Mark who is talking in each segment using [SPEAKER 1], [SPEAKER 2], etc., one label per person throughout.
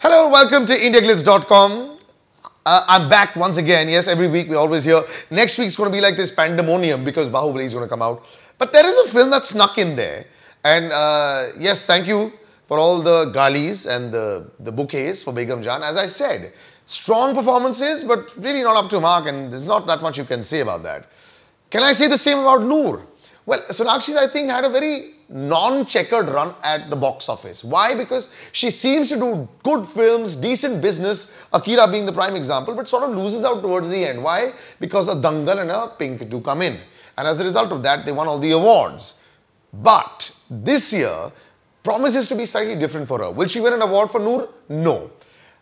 [SPEAKER 1] Hello, welcome to IndiaGlitz.com. I'm back once again. Yes, every week we always hear next week's going to be like this pandemonium because Bahubali is going to come out. But there is a film that snuck in there. And yes, thank you for all the galis and the bouquets for Begum Jan. As I said, strong performances, but really not up to mark, and there's not that much you can say about that. Can I say the same about Noor? Well, Sonakshi, I think, had a very non-checkered run at the box office. Why? Because she seems to do good films, decent business, Akira being the prime example, but sort of loses out towards the end. Why? Because a Dangal and a Pink do come in. And as a result of that, they won all the awards. But this year promises to be slightly different for her. Will she win an award for Noor? No.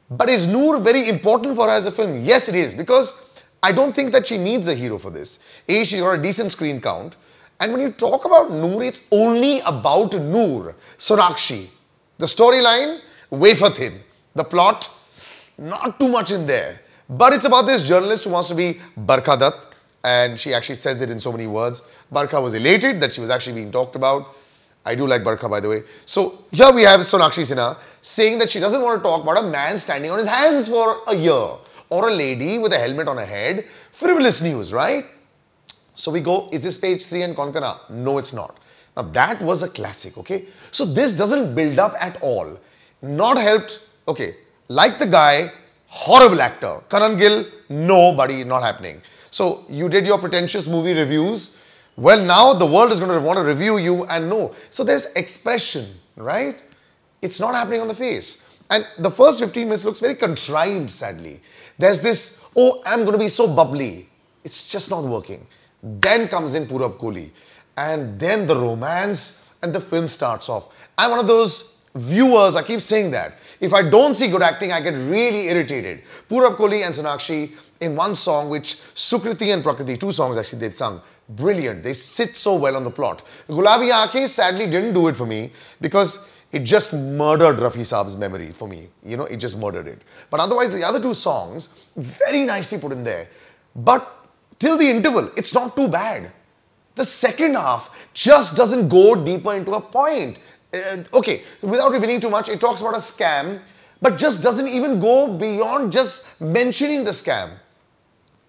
[SPEAKER 1] But is Noor very important for her as a film? Yes, it is. Because I don't think that she needs a hero for this. A, she's got a decent screen count. And when you talk about Noor, it's only about Noor. Sonakshi. The storyline, wafer thin. The plot, not too much in there. But it's about this journalist who wants to be Barkha Dutt. And she actually says it in so many words. Barkha was elated that she was actually being talked about. I do like Barkha, by the way. So here we have Sonakshi Sinha saying that she doesn't want to talk about a man standing on his hands for a year. Or a lady with a helmet on her head. Frivolous news, right? So we go, is this page 3 and Konkana? No, it's not. Now that was a classic, okay? So this doesn't build up at all. Not helped, okay. Like the guy, horrible actor. Karan Gill, nobody, not happening. So you did your pretentious movie reviews. Well, now the world is going to want to review you and no. So there's expression, right? It's not happening on the face. And the first 15 minutes looks very contrived, sadly. There's this, oh, I'm going to be so bubbly. It's just not working. Then comes in Purab Kohli. And then the romance and the film starts off. I'm one of those viewers, I keep saying that. If I don't see good acting, I get really irritated. Purab Kohli and Sonakshi in one song, which Sukriti and Prakriti, two songs actually they've sung. Brilliant. They sit so well on the plot. Gulabi Aankhein sadly didn't do it for me because it just murdered Rafi Saab's memory for me. You know, it just murdered it. But otherwise, the other two songs, very nicely put in there. But till the interval, it's not too bad. The second half just doesn't go deeper into a point. Okay, without revealing too much, it talks about a scam, but just doesn't even go beyond just mentioning the scam.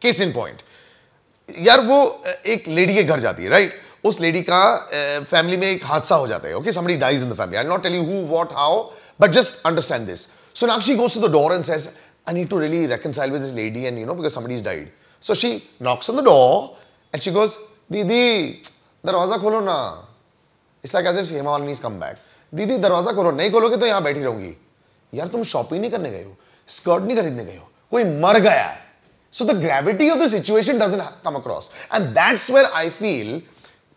[SPEAKER 1] Case in point. यार वो एक lady के घर जाती है, right? उस lady का family में एक हादसा हो जाता है, okay? Somebody dies in the family. I'll not tell you who, what, how, but just understand this. Sonakshi goes to the door and says, I need to really reconcile with this lady and, you know, because somebody's died. So she knocks on the door and she goes, Didi, darwaza kholo na. It's like as if Hema Malini's come back. Didi, darwaza kholo. Nahi khologe to yahan बैठी रहूंगी. यार तुम shopping नहीं करने गए हो, skirt नहीं खरीदने गए हो, कोई मर गया है. So the gravity of the situation doesn't come across. And that's where I feel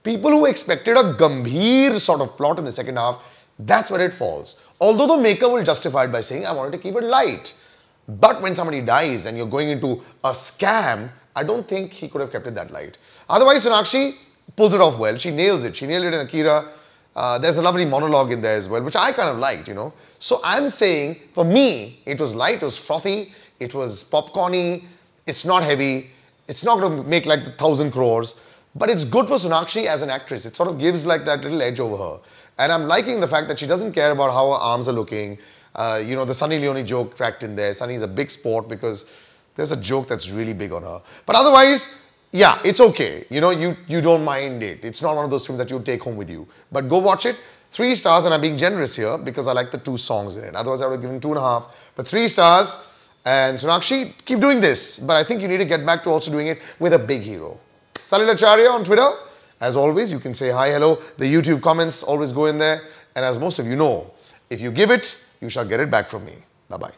[SPEAKER 1] people who expected a gambhir sort of plot in the second half, that's where it falls. Although the maker will justify it by saying, I wanted to keep it light. But when somebody dies and you're going into a scam, I don't think he could have kept it that light. Otherwise, Sonakshi pulls it off well. She nails it. She nailed it in Akira. There's a lovely monologue in there as well, which I kind of liked, you know. So I'm saying, for me, it was light, it was frothy, it was popcorny, it's not heavy, it's not going to make like 1,000 crores, but it's good for Sonakshi as an actress. It sort of gives like that little edge over her. And I'm liking the fact that she doesn't care about how her arms are looking. You know, the Sunny Leone joke cracked in there. Sunny is a big sport because there's a joke that's really big on her. But otherwise, yeah, it's okay. You know, you don't mind it. It's not one of those films that you take home with you. But go watch it. 3 stars, and I'm being generous here because I like the 2 songs in it. Otherwise, I would have given 2.5. But 3 stars. And Sonakshi, keep doing this. But I think you need to get back to also doing it with a big hero. Salil Acharya on Twitter. As always, you can say hi, hello. The YouTube comments always go in there. And as most of you know, if you give it, you shall get it back from me. Bye-bye.